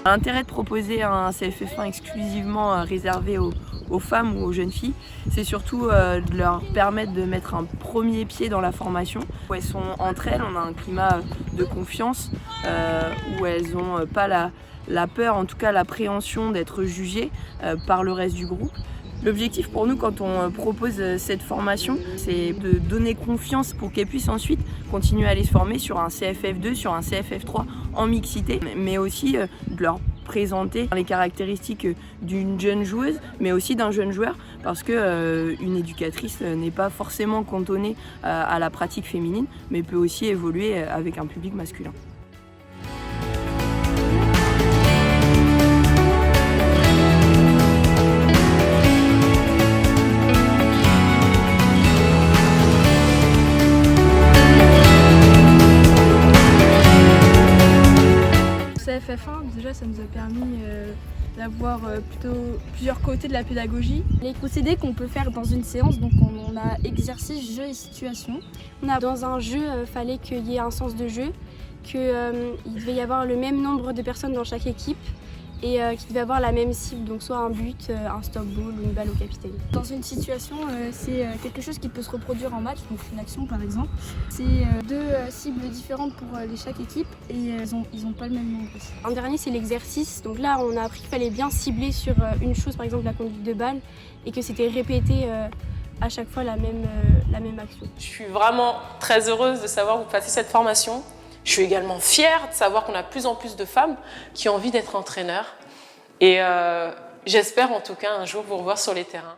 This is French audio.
L'intérêt de proposer un CFF1 exclusivement réservé aux femmes ou aux jeunes filles, c'est surtout de leur permettre de mettre un premier pied dans la formation, où elles sont entre elles, on a un climat de confiance, où elles n'ont pas la peur, en tout cas l'appréhension d'être jugées par le reste du groupe. L'objectif pour nous quand on propose cette formation, c'est de donner confiance pour qu'elles puissent ensuite continuer à aller se former sur un CFF2, sur un CFF3 en mixité, mais aussi de leur présenter les caractéristiques d'une jeune joueuse, mais aussi d'un jeune joueur, parce que une éducatrice n'est pas forcément cantonnée à la pratique féminine, mais peut aussi évoluer avec un public masculin. CFF1, déjà ça nous a permis d'avoir plusieurs côtés de la pédagogie. Les procédés qu'on peut faire dans une séance, donc on a exercice, jeu et situation. Dans un jeu, fallait qu'il y ait un sens de jeu, qu'il devait y avoir le même nombre de personnes dans chaque équipe et qu'il devait avoir la même cible, donc soit un but, un stop ball ou une balle au capitaine. Dans une situation, c'est quelque chose qui peut se reproduire en match, donc une action par exemple. C'est deux cibles différentes pour chaque équipe et ils ont pas le même nombre aussi. En dernier, c'est l'exercice. Donc là, on a appris qu'il fallait bien cibler sur une chose, par exemple la conduite de balle, et que c'était répété à chaque fois la même action. Je suis vraiment très heureuse de savoir que vous passez cette formation. Je suis également fière de savoir qu'on a de plus en plus de femmes qui ont envie d'être entraîneurs. Et j'espère en tout cas un jour vous revoir sur les terrains.